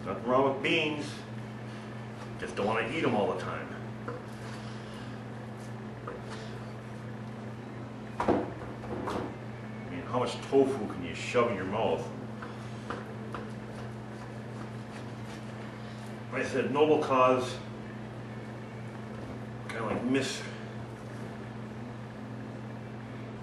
Nothing wrong with beans. Just don't want to eat them all the time. I mean, how much tofu can you shove in your mouth? Like I said, noble cause, kind of like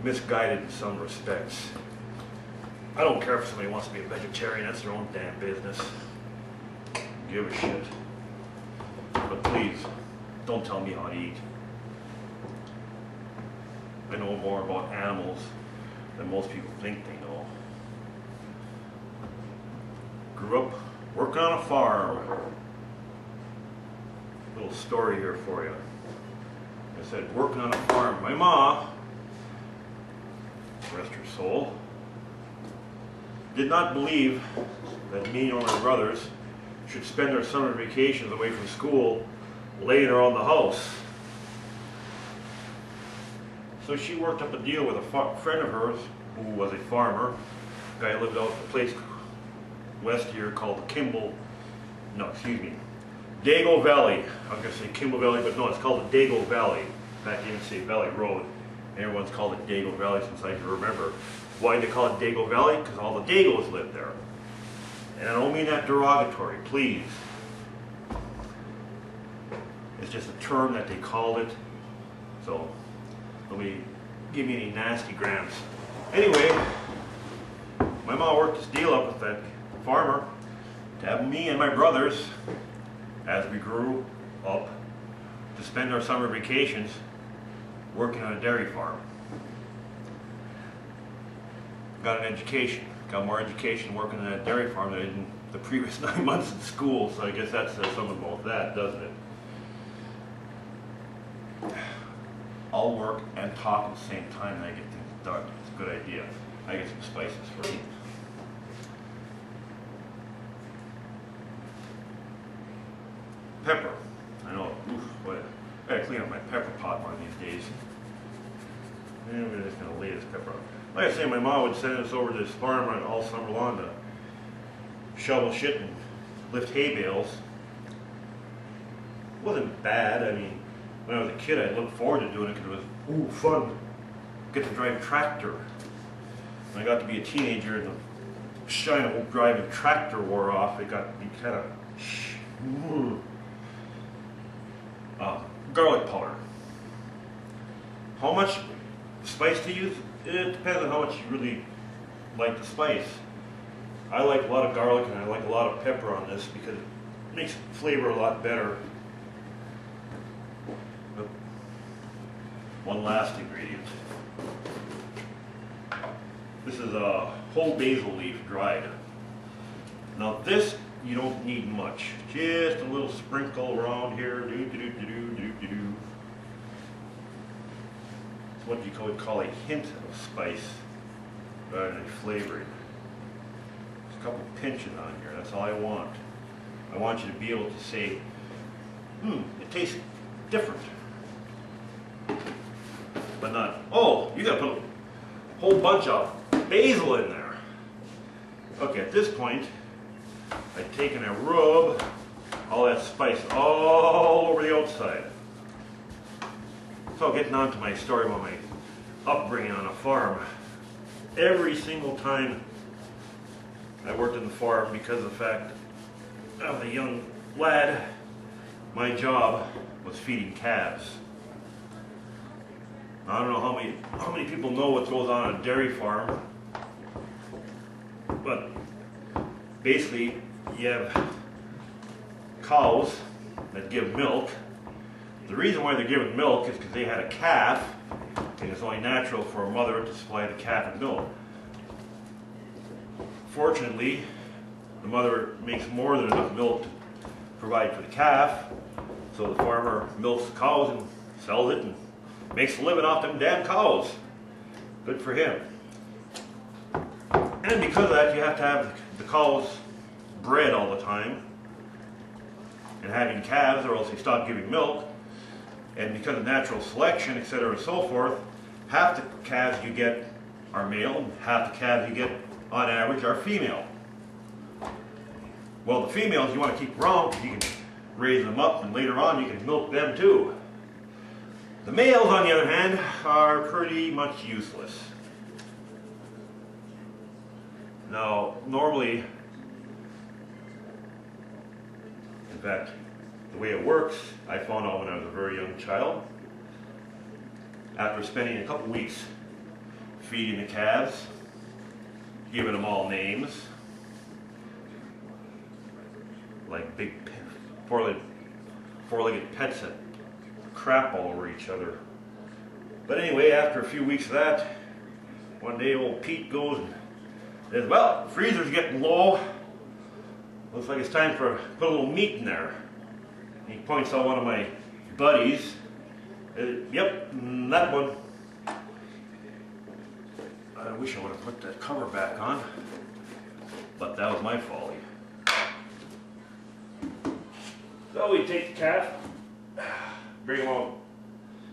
misguided in some respects. I don't care if somebody wants to be a vegetarian, that's their own damn business. Give a shit. But please, don't tell me how to eat. I know more about animals than most people think they know. Grew up working on a farm. Little story here for you. I said, working on a farm. My ma, rest her soul, did not believe that me or my brothers should spend their summer vacations away from school laying around the house. So she worked up a deal with a friend of hers who was a farmer. A guy lived out in a place west here called Dago Valley. I was going to say Kimball Valley, but no, it's called the Dago Valley. In fact, you even say Valley Road. Everyone's called it Dago Valley since I can remember. Why do they call it Dago Valley? Because all the Dagos live there. And I don't mean that derogatory, please. It's just a term that they called it. So, nobody give me any nasty grams. Anyway, my mom worked this deal up with that farmer to have me and my brothers, as we grew up, to spend our summer vacations working on a dairy farm. Got an education. Got more education working on a dairy farm than I did in the previous 9 months in school, so I guess that says something about that, doesn't it? I'll work and talk at the same time and I get things done. It's a good idea. I get some spices for you. Pepper. I know, boy, I gotta clean up my pepper pot one of these days. And we're just gonna lay this pepper on. Like I say, my mom would send us over to this farm all summer long to shovel shit and lift hay bales. It wasn't bad. I mean, when I was a kid, I looked forward to doing it because it was, fun. Get to drive a tractor. When I got to be a teenager and the shine of driving a tractor wore off, it got to be kind of garlic powder. How much spice to use? It depends on how much you really like the spice. I like a lot of garlic and I like a lot of pepper on this because it makes the flavor a lot better. But one last ingredient. This is a whole basil leaf dried. Now this, you don't need much. Just a little sprinkle around here. It's what you could call a hint of spice rather than flavoring. Just a couple pinches on here, that's all I want. I want you to be able to say, it tastes different. But not, oh, you gotta put a whole bunch of basil in there. Okay, at this point, I've taken and rub all that spice all over the outside. So getting on to my story about my upbringing on a farm. Every single time I worked in the farm, because of the fact that I was a young lad, my job was feeding calves. Now, I don't know how many people know what goes on a dairy farm, but basically you have cows that give milk. The reason why they're giving milk is because they had a calf, and it's only natural for a mother to supply the calf with milk. Fortunately, the mother makes more than enough milk to provide for the calf, so the farmer milks the cows and sells it and makes a living off them damn cows. Good for him. And because of that, you have to have the cows bred all the time and having calves, or else they stop giving milk. And because of natural selection, etc. and so forth, half the calves you get are male, and half the calves you get on average are female. Well, the females you want to keep around because you can raise them up and later on you can milk them too. The males, on the other hand, are pretty much useless. Now, normally, in fact, the way it works, I found out when I was a very young child. After spending a couple weeks feeding the calves, giving them all names, like big four-legged pets that crap all over each other. But anyway, after a few weeks of that, one day old Pete goes and says, well, the freezer's getting low. Looks like it's time for put a little meat in there. And he points out one of my buddies. Yep, that one. I wish I would have put that cover back on, but that was my folly. So we take the calf, bring him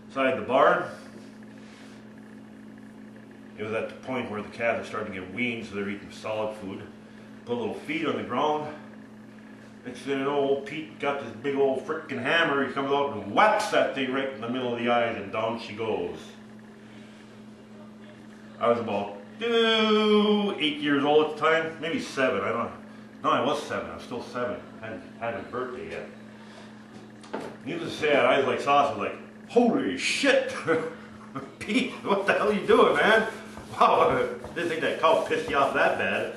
outside the barn. It was at the point where the calves are starting to get weaned, so they're eating solid food. Put a little feed on the ground. Next thing you know, old Pete got this big old frickin' hammer. He comes out and whacks that thing right in the middle of the eyes, and down she goes. I was about 8 years old at the time, maybe 7. I don't know. No, I was 7. I was still 7. I hadn't had his birthday yet. Needless to say, I had eyes like sauce. I was like, holy shit! Pete, what the hell are you doing, man? Wow, I didn't think that cow pissed you off that bad.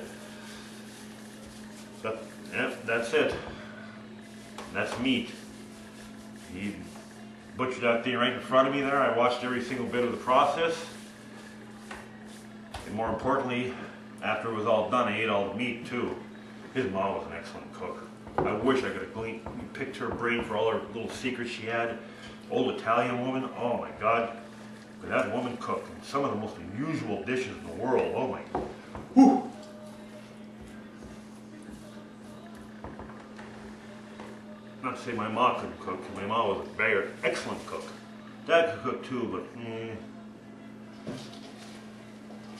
But, yeah, that's it. That's meat. He butchered that thing right in front of me there. I watched every single bit of the process. And more importantly, after it was all done, I ate all the meat too. His mom was an excellent cook. I wish I could have picked her brain for all her little secrets she had. Old Italian woman, oh my God. But that woman cooked some of the most unusual dishes in the world. Oh my, whew. Not to say my mom couldn't cook, my mom was a very excellent cook. Dad could cook too, but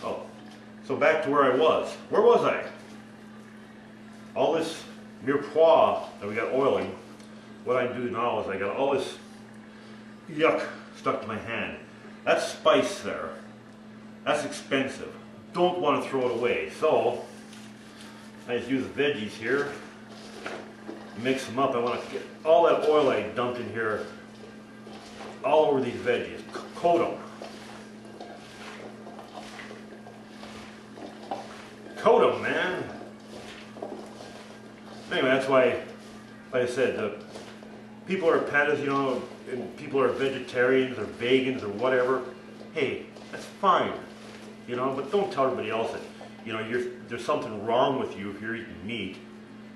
Oh, so back to where I was. Where was I? All this mirepoix that we got oiling, what I do now is I got all this yuck stuck to my hand. That's spice there. That's expensive. Don't want to throw it away. So, I just use the veggies here, mix them up. I want to get all that oil I dumped in here all over these veggies. Coat them. Coat them, man. Anyway, that's why, like I said, the people are pettas, you know, and people are vegetarians or vegans or whatever. Hey, that's fine, you know, but don't tell everybody else that, you know, there's something wrong with you if you're eating meat.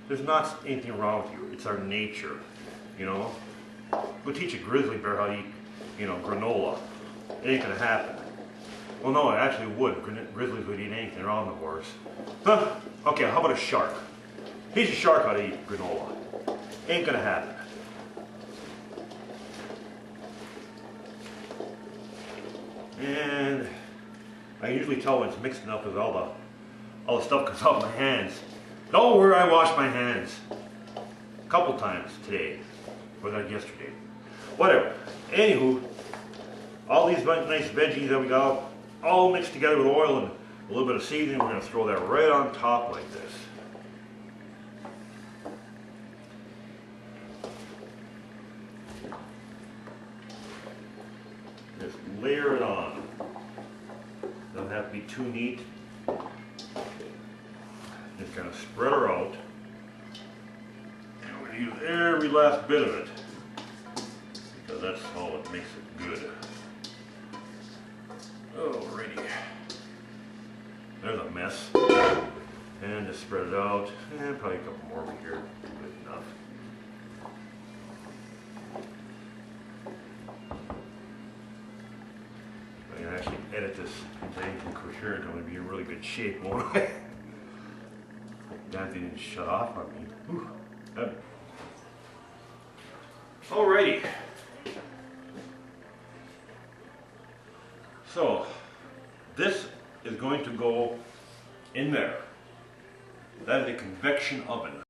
There's not anything wrong with you. It's our nature, you know. Go teach a grizzly bear how to eat, you know, granola. It ain't gonna happen. Well, no, it actually would. Grizzlies would eat anything. They're omnivores. Huh? Okay, how about a shark? Teach a shark how to eat granola. Ain't gonna happen. And I usually tell when it's mixed up because all the stuff comes out of my hands. Don't worry, I washed my hands a couple times today, or that yesterday. Whatever. Anywho, all these nice veggies that we got all mixed together with oil and a little bit of seasoning. We're going to throw that right on top like this. Just layer it on. Doesn't have to be too neat. Just kind of spread her out. And we're going to use every last bit of it, because that's all that makes it good. Alrighty. There's a mess. And just spread it out. And probably a couple more over here. Good enough. I can actually edit this into anything coherent. I'm going to be in really good shape, won't I? That didn't shut off on me. Whew. Alrighty. So, this is going to go in there. That is a convection oven.